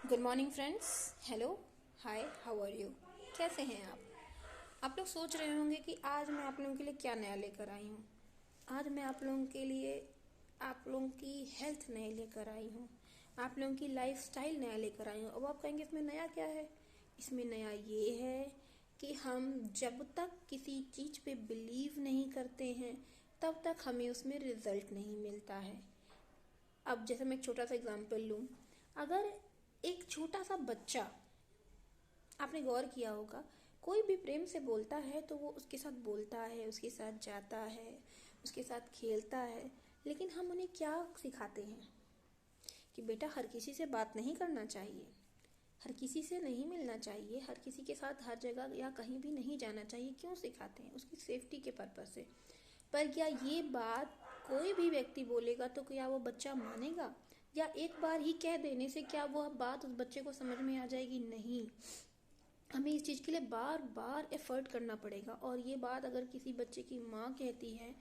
Good morning friends. Hello, hi, how are you? कैसे हैं आप लोग सोच रहे होंगे कि आज मैं आप लोगों के लिए क्या नया लेकर आई हूँ। आज मैं आप लोगों के लिए आप लोगों की हेल्थ नया लेकर आई हूँ, आप लोगों की लाइफ स्टाइल नया लेकर आई हूँ। अब आप कहेंगे इसमें नया क्या है? इसमें नया ये है कि हम जब तक किसी चीज़ पे बिलीव नहीं करते हैं तब तक हमें उसमें रिजल्ट नहीं मिलता है। अब जैसे मैं एक छोटा सा एग्जांपल लूँ, अगर एक छोटा सा बच्चा, आपने गौर किया होगा, कोई भी प्रेम से बोलता है तो वो उसके साथ बोलता है, उसके साथ जाता है, उसके साथ खेलता है। लेकिन हम उन्हें क्या सिखाते हैं कि बेटा हर किसी से बात नहीं करना चाहिए, हर किसी से नहीं मिलना चाहिए, हर किसी के साथ हर जगह या कहीं भी नहीं जाना चाहिए। क्यों सिखाते हैं? उसकी सेफ्टी के पर्पज से। पर क्या ये बात कोई भी व्यक्ति बोलेगा तो क्या वो बच्चा मानेगा? या एक बार ही कह देने से क्या वो बात उस बच्चे को समझ में आ जाएगी? नहीं, हमें इस चीज़ के लिए बार बार एफर्ट करना पड़ेगा। और ये बात अगर किसी बच्चे की माँ कहती है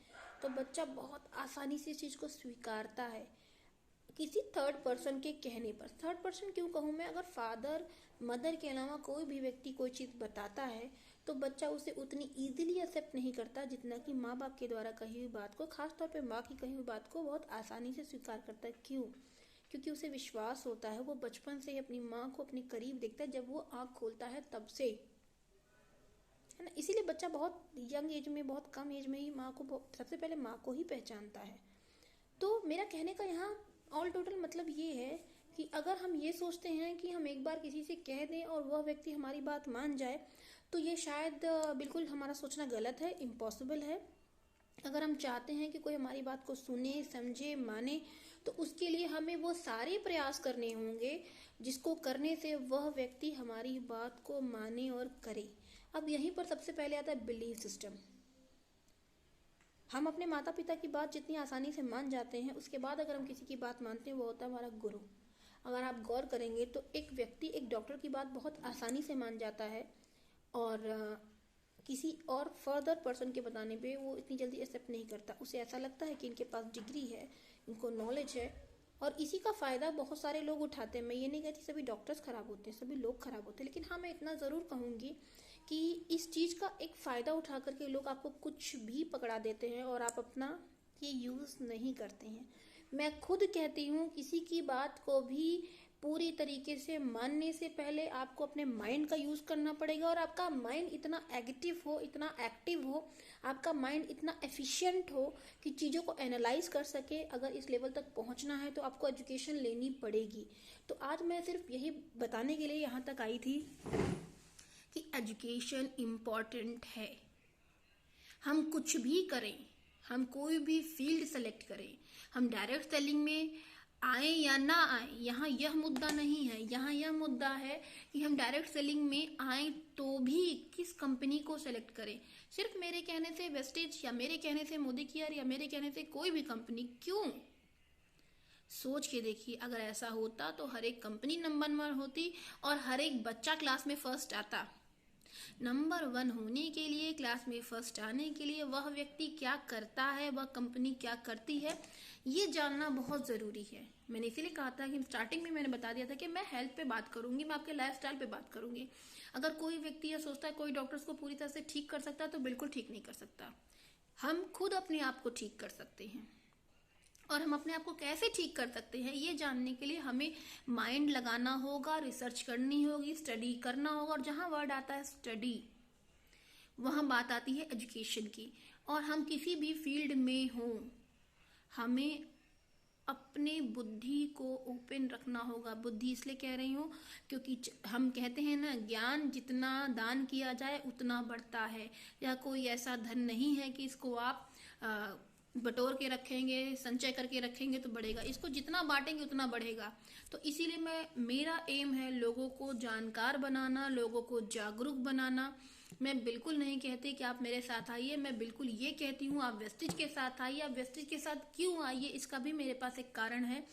तो बच्चा बहुत आसानी से इस चीज़ को स्वीकारता है किसी थर्ड पर्सन के कहने पर। थर्ड पर्सन क्यों कहूँ मैं? अगर फादर मदर के अलावा कोई भी व्यक्ति कोई चीज़ बताता है तो बच्चा उसे उतनी ईजिली एक्सेप्ट नहीं करता जितना कि माँ बाप के द्वारा कही हुई बात को, खासतौर पे माँ की कही हुई बात को बहुत आसानी से स्वीकार करता है। क्यों? क्योंकि उसे विश्वास होता है, वो बचपन से ही अपनी माँ को अपने करीब देखता है, जब वो आँख खोलता है तब से, है ना। इसीलिए बच्चा बहुत यंग एज में, बहुत कम एज में ही माँ को, सबसे पहले माँ को ही पहचानता है। तो मेरा कहने का यहाँ ऑल टोटल मतलब ये है कि अगर हम ये सोचते हैं कि हम एक बार किसी से कह दें और वह व्यक्ति हमारी बात मान जाए, तो ये शायद बिल्कुल हमारा सोचना गलत है, इम्पॉसिबल है। अगर हम चाहते हैं कि कोई हमारी बात को सुने, समझे, माने, तो उसके लिए हमें वो सारे प्रयास करने होंगे जिसको करने से वह व्यक्ति हमारी बात को माने और करे। अब यहीं पर सबसे पहले आता है बिलीफ सिस्टम। हम अपने माता पिता की बात जितनी आसानी से मान जाते हैं, उसके बाद अगर हम किसी की बात मानते हैं वो होता है हमारा गुरु। अगर आप गौर करेंगे तो एक व्यक्ति एक डॉक्टर की बात बहुत आसानी से मान जाता है और किसी और फर्दर पर्सन के बताने पे वो इतनी जल्दी एक्सेप्ट नहीं करता। उसे ऐसा लगता है कि इनके पास डिग्री है, इनको नॉलेज है, और इसी का फ़ायदा बहुत सारे लोग उठाते हैं। मैं ये नहीं कहती सभी डॉक्टर्स खराब होते हैं, सभी लोग खराब होते हैं, लेकिन हाँ मैं इतना ज़रूर कहूँगी कि इस चीज़ का एक फ़ायदा उठा करके लोग आपको कुछ भी पकड़ा देते हैं और आप अपना ये यूज़ नहीं करते हैं। मैं खुद कहती हूँ किसी की बात को भी पूरी तरीके से मानने से पहले आपको अपने माइंड का यूज़ करना पड़ेगा, और आपका माइंड इतना एक्टिव हो, इतना एक्टिव हो, आपका माइंड इतना एफिशिएंट हो कि चीज़ों को एनालाइज कर सके। अगर इस लेवल तक पहुंचना है तो आपको एजुकेशन लेनी पड़ेगी। तो आज मैं सिर्फ यही बताने के लिए यहाँ तक आई थी कि एजुकेशन इम्पॉर्टेंट है। हम कुछ भी करें, हम कोई भी फील्ड सेलेक्ट करें, हम डायरेक्ट सेलिंग में आए या ना आए, यहाँ यह मुद्दा नहीं है। यहाँ यह मुद्दा है कि हम डायरेक्ट सेलिंग में आए तो भी किस कंपनी को सेलेक्ट करें। सिर्फ मेरे कहने से वेस्टेज, या मेरे कहने से मोदी केयर, या मेरे कहने से कोई भी कंपनी, क्यों? सोच के देखिए, अगर ऐसा होता तो हर एक कंपनी नंबर 1 होती और हर एक बच्चा क्लास में फर्स्ट आता। नंबर 1 होने के लिए, क्लास में फर्स्ट आने के लिए वह व्यक्ति क्या करता है, वह कंपनी क्या करती है, ये जानना बहुत ज़रूरी है। मैंने इसीलिए कहा था कि स्टार्टिंग में मैंने बता दिया था कि मैं हेल्थ पे बात करूंगी, मैं आपके लाइफस्टाइल पे बात करूंगी। अगर कोई व्यक्ति यह सोचता है कोई डॉक्टर्स को पूरी तरह से ठीक कर सकता है, तो बिल्कुल ठीक नहीं कर सकता। हम खुद अपने आप को ठीक कर सकते हैं, और हम अपने आप को कैसे ठीक कर सकते हैं ये जानने के लिए हमें माइंड लगाना होगा, रिसर्च करनी होगी, स्टडी करना होगा। और जहाँ वर्ड आता है स्टडी, वहाँ बात आती है एजुकेशन की। और हम किसी भी फील्ड में हों, हमें अपने बुद्धि को ओपन रखना होगा। बुद्धि इसलिए कह रही हूँ क्योंकि हम कहते हैं ना, ज्ञान जितना दान किया जाए उतना बढ़ता है। यह कोई ऐसा धन नहीं है कि इसको आप बटोर के रखेंगे, संचय करके रखेंगे तो बढ़ेगा। इसको जितना बांटेंगे उतना बढ़ेगा। तो इसीलिए मेरा एम है लोगों को जानकार बनाना, लोगों को जागरूक बनाना। मैं बिल्कुल नहीं कहती कि आप मेरे साथ आइए, मैं बिल्कुल ये कहती हूँ आप वेस्टेज के साथ आइए। आप वेस्टेज के साथ क्यों आइए, इसका भी मेरे पास एक कारण है।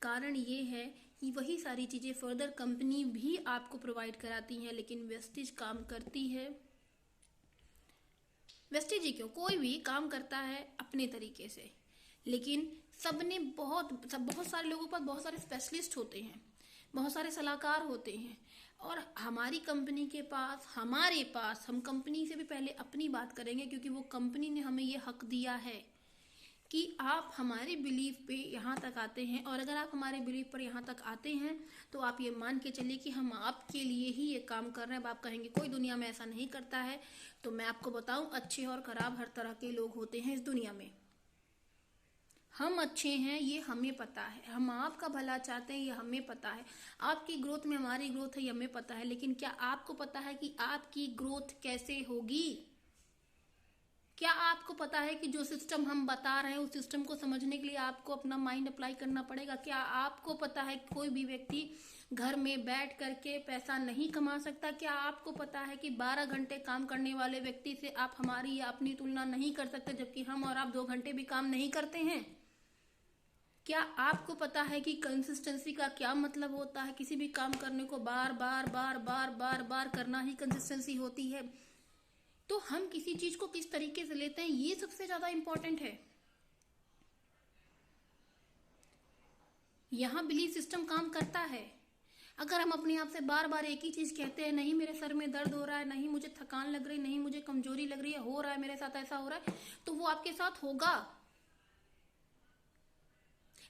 कारण ये है कि वही सारी चीज़ें फर्दर कंपनी भी आपको प्रोवाइड कराती हैं, लेकिन वेस्टेज काम करती है। वेस्टेज ही क्यों, कोई भी काम करता है अपने तरीके से, लेकिन सबने बहुत सारे लोगों के पास बहुत सारे स्पेशलिस्ट होते हैं। बहुत सारे सलाहकार होते हैं, और हमारी कंपनी के पास, हमारे पास, हम कंपनी से भी पहले अपनी बात करेंगे, क्योंकि वो कंपनी ने हमें ये हक दिया है कि आप हमारे बिलीफ पे यहाँ तक आते हैं। और अगर आप हमारे बिलीफ पर यहाँ तक आते हैं तो आप ये मान के चलिए कि हम आपके लिए ही ये काम कर रहे हैं। अब आप कहेंगे कोई दुनिया में ऐसा नहीं करता है, तो मैं आपको बताऊं, अच्छे और खराब हर तरह के लोग होते हैं इस दुनिया में। हम अच्छे हैं ये हमें पता है, हम आपका भला चाहते हैं ये हमें पता है, आपकी ग्रोथ में हमारी ग्रोथ है ये हमें पता है, लेकिन क्या आपको पता है कि आपकी ग्रोथ कैसे होगी? क्या आपको पता है कि जो सिस्टम हम बता रहे हैं उस सिस्टम को समझने के लिए आपको अपना माइंड अप्लाई करना पड़ेगा? क्या आपको पता है कि कोई भी व्यक्ति घर में बैठ करके पैसा नहीं कमा सकता? क्या आपको पता है कि 12 घंटे काम करने वाले व्यक्ति से आप हमारी या अपनी तुलना नहीं कर सकते, जबकि हम और आप 2 घंटे भी काम नहीं करते हैं? क्या आपको पता है कि कंसिस्टेंसी का क्या मतलब होता है? किसी भी काम करने को बार बार बार बार बार बार करना ही कंसिस्टेंसी होती है। तो हम किसी चीज को किस तरीके से लेते हैं ये सबसे ज्यादा इंपॉर्टेंट है। यहां बिलीफ सिस्टम काम करता है। अगर हम अपने आप से बार बार एक ही चीज कहते हैं, नहीं मेरे सर में दर्द हो रहा है, नहीं मुझे थकान लग रही, नहीं मुझे कमजोरी लग रही है, हो रहा है मेरे साथ ऐसा हो रहा है, तो वो आपके साथ होगा।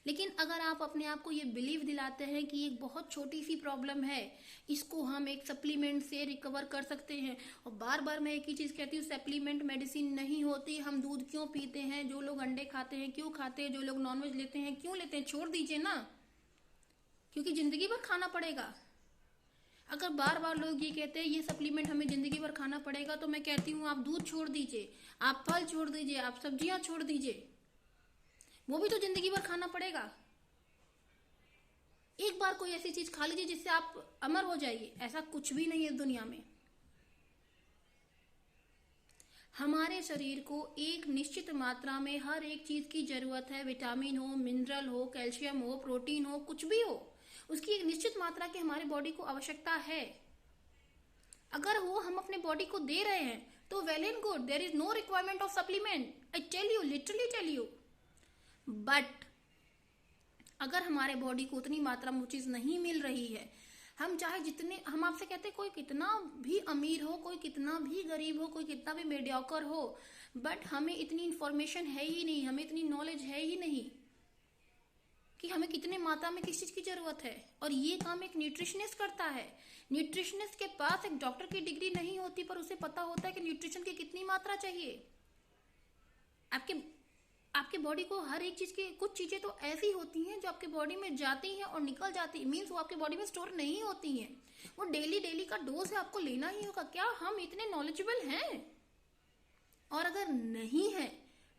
लेकिन अगर आप अपने आप को ये बिलीव दिलाते हैं कि एक बहुत छोटी सी प्रॉब्लम है, इसको हम एक सप्लीमेंट से रिकवर कर सकते हैं, और बार बार मैं एक ही चीज कहती हूँ, सप्लीमेंट मेडिसिन नहीं होती। हम दूध क्यों पीते हैं? जो लोग अंडे खाते हैं क्यों खाते हैं? जो लोग नॉनवेज लेते हैं क्यों लेते हैं? छोड़ दीजिए ना, क्योंकि जिंदगी भर खाना पड़ेगा। अगर बार बार लोग ये कहते हैं ये सप्लीमेंट हमें जिंदगी भर खाना पड़ेगा, तो मैं कहती हूँ आप दूध छोड़ दीजिए, आप फल छोड़ दीजिए, आप सब्जियां छोड़ दीजिए, वो भी तो जिंदगी भर खाना पड़ेगा। एक बार कोई ऐसी चीज खा लीजिए जिससे आप अमर हो जाइए, ऐसा कुछ भी नहीं है दुनिया में। हमारे शरीर को एक निश्चित मात्रा में हर एक चीज की जरूरत है। विटामिन हो, मिनरल हो, कैल्शियम हो, प्रोटीन हो, कुछ भी हो, उसकी एक निश्चित मात्रा की हमारे बॉडी को आवश्यकता है। अगर वो हम अपने बॉडी को दे रहे हैं तो well and good, there is no requirement of supplement, I tell you, literally tell you. But अगर हमारे बॉडी को उतनी मात्रा में वो चीज नहीं मिल रही है, हम चाहे जितने, हम आपसे कहते हैं कोई कितना भी अमीर हो, कोई कितना भी गरीब हो, कोई कितना भी मेडियोकर हो, बट हमें इतनी इंफॉर्मेशन है ही नहीं, हमें इतनी नॉलेज है ही नहीं कि हमें कितने मात्रा में किस चीज की जरूरत है। और ये काम एक न्यूट्रिशनिस्ट करता है। न्यूट्रिशनिस्ट के पास एक डॉक्टर की डिग्री नहीं होती, पर उसे पता होता है कि न्यूट्रिशन की कितनी मात्रा चाहिए। आपके बॉडी को हर एक चीज की, कुछ चीजें तो ऐसी होती हैं जो आपके बॉडी में जाती हैं और निकल जाती है, मीन्स वो आपके बॉडी में स्टोर नहीं होती हैं, वो डेली का डोज है, आपको लेना ही होगा। क्या हम इतने नॉलेजेबल हैं? और अगर नहीं है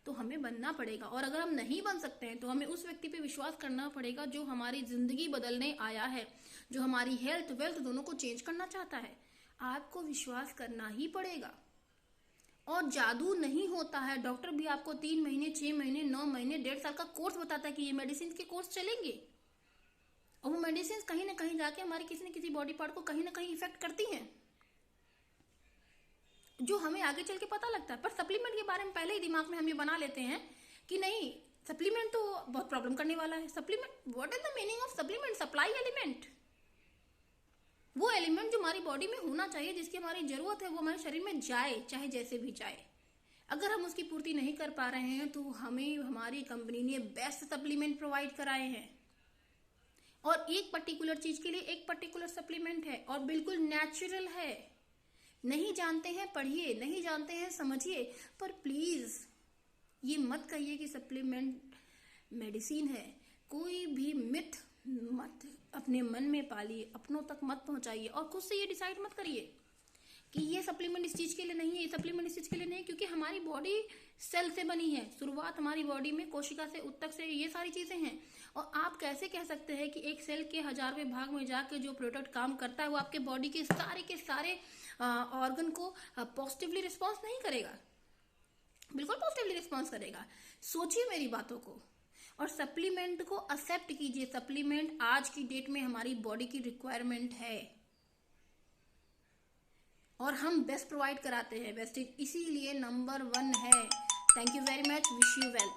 तो हमें बनना पड़ेगा, और अगर हम नहीं बन सकते हैं तो हमें उस व्यक्ति पे विश्वास करना पड़ेगा जो हमारी जिंदगी बदलने आया है, जो हमारी हेल्थ वेल्थ दोनों को चेंज करना चाहता है। आपको विश्वास करना ही पड़ेगा। और जादू नहीं होता है। डॉक्टर भी आपको 3 महीने, 6 महीने, 9 महीने, 1.5 साल का कोर्स बताता है कि ये मेडिसिन के कोर्स चलेंगे, और वो मेडिसिन कहीं ना कहीं जाके हमारे किसी न किसी बॉडी पार्ट को कहीं ना कहीं इफेक्ट करती हैं, जो हमें आगे चल के पता लगता है। पर सप्लीमेंट के बारे में पहले ही दिमाग में हम ये बना लेते हैं कि नहीं, सप्लीमेंट तो बहुत प्रॉब्लम करने वाला है। Supplement, what is the meaning of supplement? Supply element, वो एलिमेंट जो हमारी बॉडी में होना चाहिए, जिसकी हमारी जरूरत है, वो हमारे शरीर में जाए, चाहे जैसे भी जाए। अगर हम उसकी पूर्ति नहीं कर पा रहे हैं तो हमें हमारी कंपनी ने बेस्ट सप्लीमेंट प्रोवाइड कराए हैं, और एक पर्टिकुलर चीज के लिए एक पर्टिकुलर सप्लीमेंट है, और बिल्कुल नेचुरल है। नहीं जानते हैं पढ़िए, नहीं जानते हैं समझिए, पर प्लीज ये मत कहिए कि सप्लीमेंट मेडिसिन है। कोई भी मिथ मत अपने मन में पालिए, अपनों तक मत पहुंचाइए, और खुद से ये डिसाइड मत करिए कि ये सप्लीमेंट इस चीज के लिए नहीं है, ये सप्लीमेंट इस चीज के लिए नहीं है, क्योंकि हमारी बॉडी सेल से बनी है। शुरुआत हमारी बॉडी में कोशिका से, उत्तक से, ये सारी चीजें हैं। और आप कैसे कह सकते हैं कि एक सेल के 1000वें भाग में जाके जो प्रोडक्ट काम करता है वो आपके बॉडी के सारे ऑर्गन को पॉजिटिवली रिस्पॉन्स नहीं करेगा? बिल्कुल पॉजिटिवली रिस्पॉन्स करेगा। सोचिए मेरी बातों को, और सप्लीमेंट को एक्सेप्ट कीजिए। सप्लीमेंट आज की डेट में हमारी बॉडी की रिक्वायरमेंट है, और हम बेस्ट प्रोवाइड कराते हैं। बेस्ट इसीलिए नंबर 1 है। Thank you very much, wish you well.